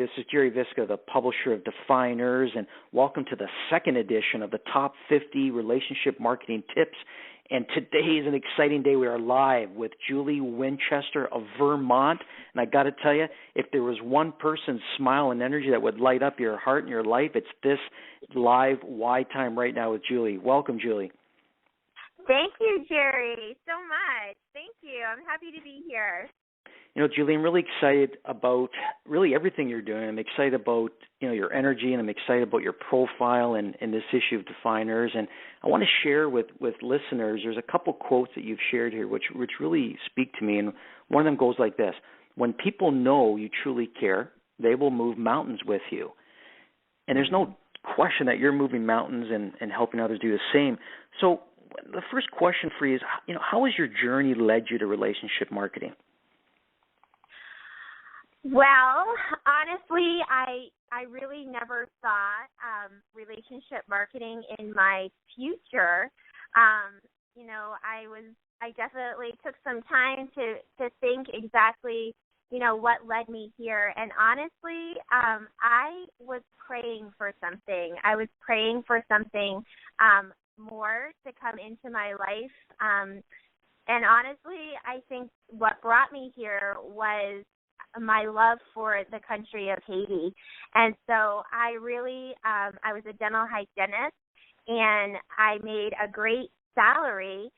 this is Gerry Visca, the publisher of Defyeneurs, and welcome to the second edition of the Top 50 Relationship Marketing Tips. And today is an exciting day. We are live with Julie Winchester of Vermont. And I got to tell you, if there was one person's smile and energy that would light up your heart and your life, it's this live Y time right now with Julie. Welcome, Julie. Thank you, Gerry, so much. Thank you. I'm happy to be here. You know, Julie, I'm really excited about really everything you're doing. I'm excited about, your energy, and I'm excited about your profile and this issue of Defyeneurs. And I want to share with listeners, there's a couple quotes that you've shared here which really speak to me. And one of them goes like this: when people know you truly care, they will move mountains with you. And there's no question that you're moving mountains and helping others do the same. So the first question for you is, how has your journey led you to relationship marketing? Well, honestly, I really never thought relationship marketing in my future. I definitely took some time to think exactly, what led me here. And honestly, I was praying for something. I was praying for something more to come into my life. And honestly, I think what brought me here was my love for the country of Haiti. And so I really, I was a dental hygienist, and I made a great salary.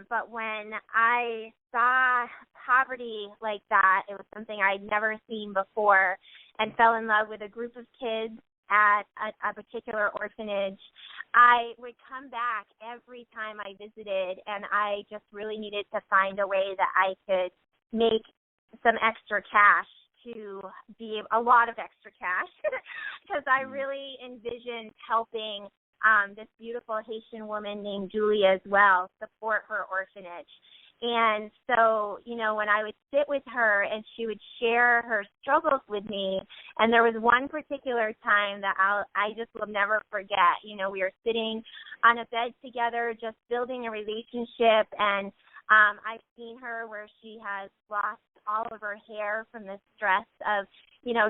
But when I saw poverty like that, it was something I'd never seen before, and fell in love with a group of kids at a particular orphanage. I would come back every time I visited, and I just really needed to find a way that I could make some extra cash, to be a lot of extra cash, because I really envisioned helping this beautiful Haitian woman named Julie as well support her orphanage. And so, when I would sit with her and she would share her struggles with me, and there was one particular time that I just will never forget. We were sitting on a bed together, just building a relationship, and I've seen her where she has lost all of her hair from the stress of,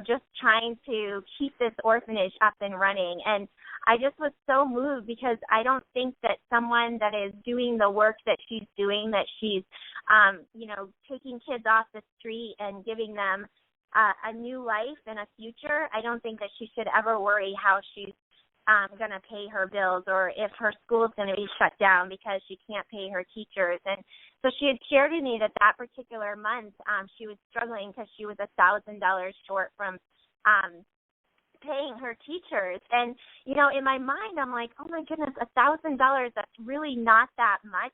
just trying to keep this orphanage up and running. And I just was so moved, because I don't think that someone that is doing the work that she's doing, that she's, taking kids off the street and giving them a new life and a future, I don't think that she should ever worry how she's going to pay her bills, or if her school's going to be shut down because she can't pay her teachers. And so she had shared with me that particular month she was struggling because she was $1,000 short from paying her teachers. And, in my mind, I'm like, oh, my goodness, $1,000, that's really not that much.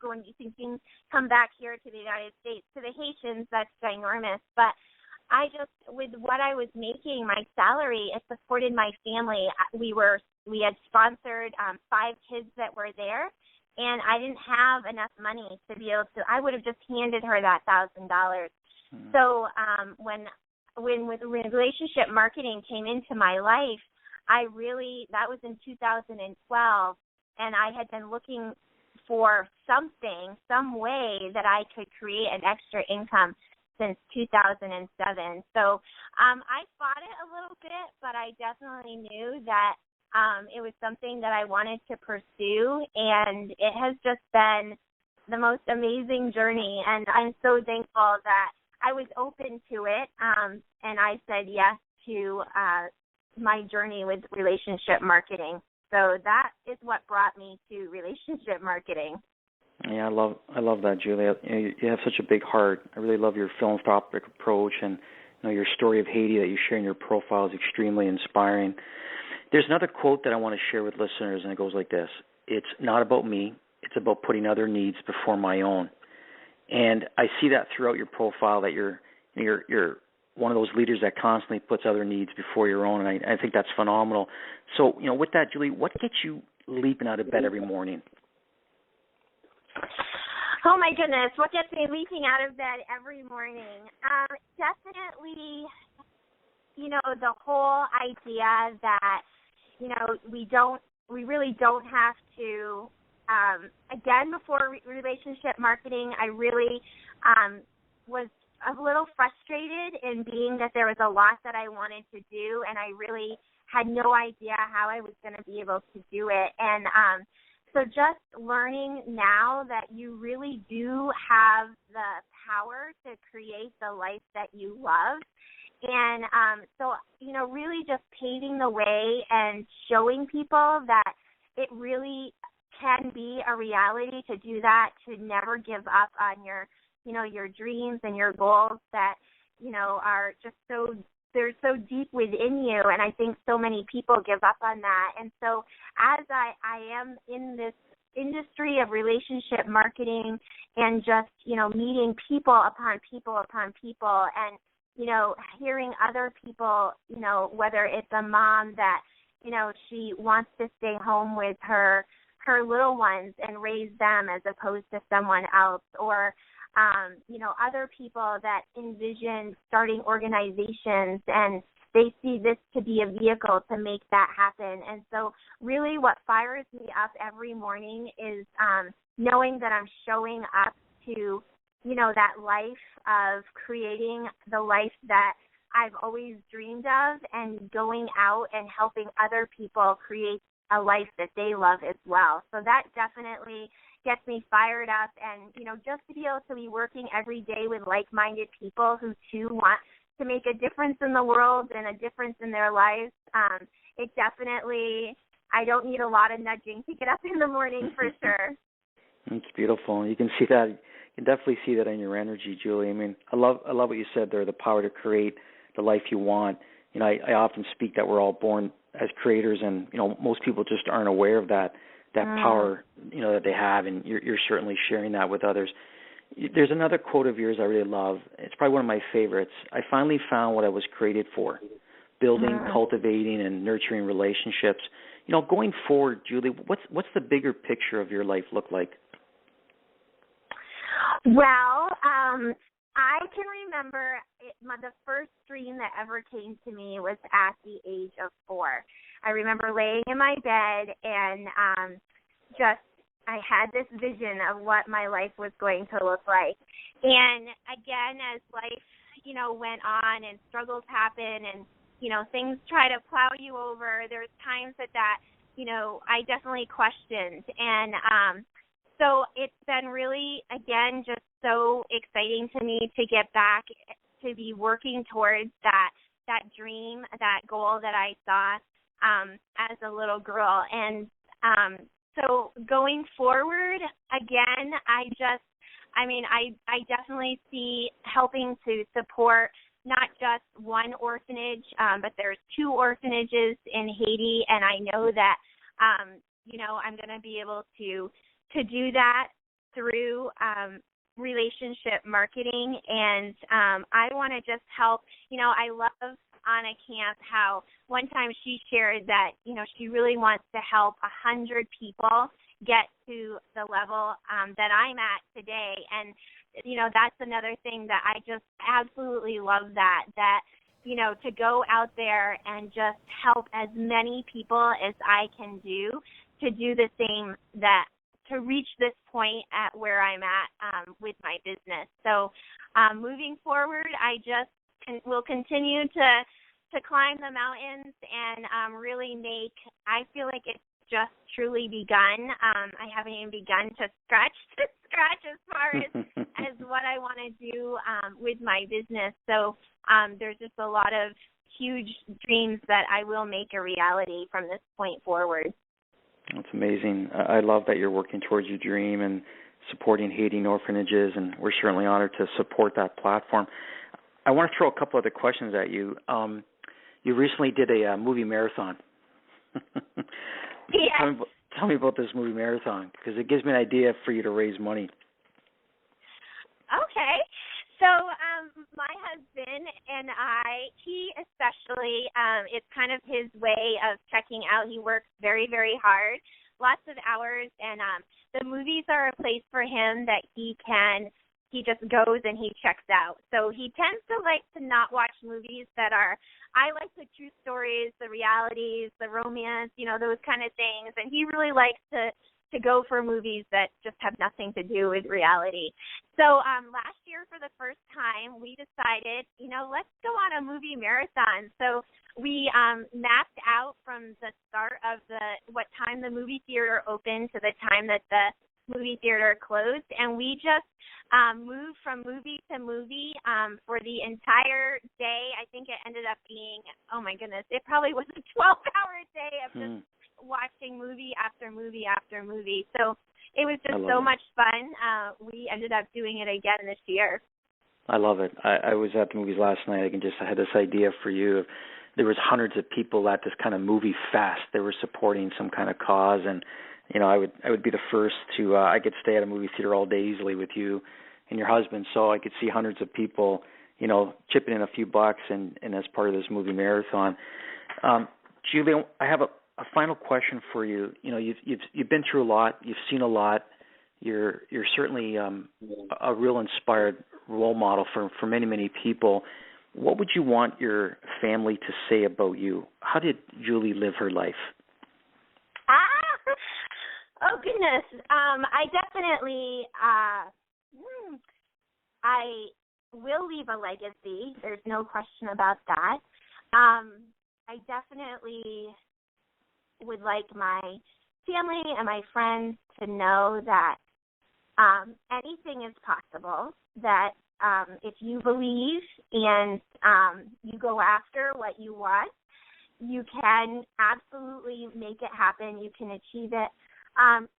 When you think things come back here to the United States, to the Haitians, that's ginormous. But I just, with what I was making, my salary, it supported my family. We had sponsored 5 kids that were there, and I didn't have enough money to be able to. I would have just handed her that $1,000. So when relationship marketing came into my life, that was in 2012, and I had been looking for some way that I could create an extra income since 2007. So I fought it a little bit, but I definitely knew that it was something that I wanted to pursue, and it has just been the most amazing journey. And I'm so thankful that I was open to it, and I said yes to my journey with relationship marketing. So that is what brought me to relationship marketing. Yeah, I love that, Julie. You have such a big heart. I really love your philanthropic approach, and your story of Haiti that you share in your profile is extremely inspiring. There's another quote that I want to share with listeners, and it goes like this: "It's not about me. It's about putting other needs before my own." And I see that throughout your profile, that you're one of those leaders that constantly puts other needs before your own, and I think that's phenomenal. So, with that, Julie, what gets you leaping out of bed every morning? Oh, my goodness, what gets me leaping out of bed every morning? Definitely, the whole idea that, we really don't have to, again, before relationship marketing, I really was a little frustrated in being that there was a lot that I wanted to do, and I really had no idea how I was going to be able to do it. And so just learning now that you really do have the power to create the life that you love. And so, really just paving the way and showing people that it really can be a reality to do that, to never give up on your dreams and your goals that, are just they're so deep within you. And I think so many people give up on that. And so as I am in this industry of relationship marketing and just, meeting people upon people upon people and, hearing other people, whether it's a mom that, she wants to stay home with her little ones and raise them as opposed to someone else, or other people that envision starting organizations and they see this to be a vehicle to make that happen. And so really what fires me up every morning is knowing that I'm showing up to, that life of creating the life that I've always dreamed of and going out and helping other people create a life that they love as well. So that definitely gets me fired up. And, just to be able to be working every day with like-minded people who, too, want to make a difference in the world and a difference in their lives, it definitely, I don't need a lot of nudging to get up in the morning for sure. It's beautiful. You can see that. You can definitely see that in your energy, Julie. I mean, I love what you said there, the power to create the life you want. I often speak that we're all born as creators, and, most people just aren't aware of that power, that they have, and you're certainly sharing that with others. There's another quote of yours I really love. It's probably one of my favorites. I finally found what I was created for, building, cultivating, and nurturing relationships. Going forward, Julie, what's the bigger picture of your life look like? Well, I can remember the first dream that ever came to me was at the age of 4. I remember laying in my bed and I had this vision of what my life was going to look like. And again, as life, went on and struggles happen and, things try to plow you over, there's times that I definitely questioned. And so it's been really, again, just so exciting to me to get back to be working towards that dream, that goal that I saw as a little girl. And so going forward, again, I definitely see helping to support not just one orphanage, but there's 2 orphanages in Haiti, and I know that, I'm going to be able to do that through relationship marketing. And I want to just help. I love Anna Camp how one time she shared that, she really wants to help 100 people get to the level that I'm at today. And, that's another thing that I just absolutely love that, to go out there and just help as many people as I can do to do the same, to reach this point at where I'm at with my business. So moving forward, I just will continue to climb the mountains and really I feel like it's just truly begun. I haven't even begun to scratch as far as what I want to do with my business. So there's just a lot of huge dreams that I will make a reality from this point forward. That's amazing. I love that you're working towards your dream and supporting Haitian orphanages, and we're certainly honored to support that platform. I want to throw a couple other questions at you. You recently did a movie marathon. Yes. Tell me about this movie marathon, because it gives me an idea for you to raise money. Okay. So my husband and he especially, it's kind of his way of checking out. He works very, very hard, lots of hours, and the movies are a place for him that he just goes and he checks out. So he tends to like to not watch movies that I like the true stories, the realities, the romance, those kind of things. And he really likes to to go for movies that just have nothing to do with reality. So last year, for the first time, we decided, let's go on a movie marathon. So we mapped out from the start of what time the movie theater opened to the time that the movie theater closed, and we just moved from movie to movie for the entire day. I think it ended up being, oh my goodness, it probably was a 12-hour day of just watching movie after movie after movie. So it was just so much fun. We ended up doing it again this year. I love it. I was at the movies last night. I had this idea for you. There was hundreds of people at this kind of movie fest. They were supporting some kind of cause, and I would be the first to. I could stay at a movie theater all day easily with you and your husband, so I could see hundreds of people, chipping in a few bucks and as part of this movie marathon. Julie, I have a final question for you. You've been through a lot. You've seen a lot. You're certainly a real inspired role model for many, many people. What would you want your family to say about you? How did Julie live her life? Oh, goodness. I definitely, I will leave a legacy. There's no question about that. I definitely would like my family and my friends to know that anything is possible, that if you believe and you go after what you want, you can absolutely make it happen. You can achieve it.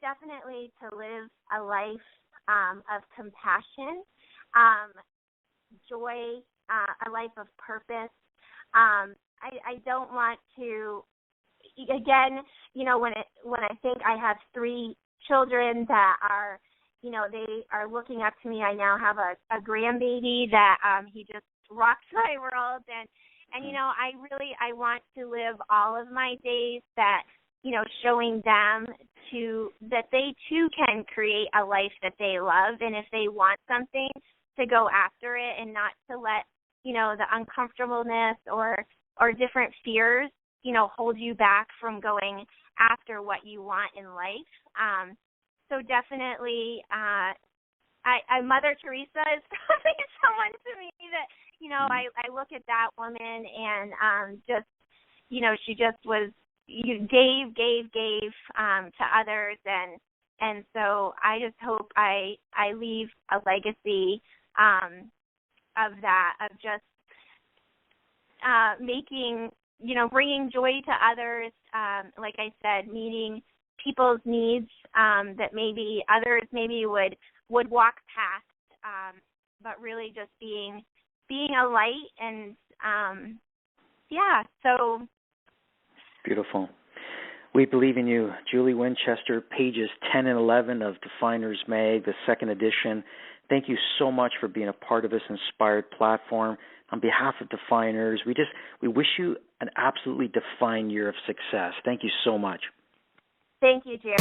Definitely to live a life of compassion, joy, a life of purpose. I don't want to, again, when I think I have 3 children that are, they are looking up to me. I now have a grandbaby that he just rocks my world, and I want to live all of my days that, showing them that they too can create a life that they love, and if they want something, to go after it and not to let, the uncomfortableness or different fears, hold you back from going after what you want in life. So definitely, Mother Teresa is probably someone to me that, I look at that woman and just, she just was, gave to others, and so I just hope I leave a legacy of that, of just making, bringing joy to others, like I said, meeting people's needs that maybe others would walk past, but really just being a light, and so. Beautiful. We believe in you. Julie Winchester, pages 10 and 11 of Defyeneurs Mag, the second edition. Thank you so much for being a part of this inspired platform. On behalf of Defyeneurs, we wish you an absolutely defined year of success. Thank you so much. Thank you, Gerry.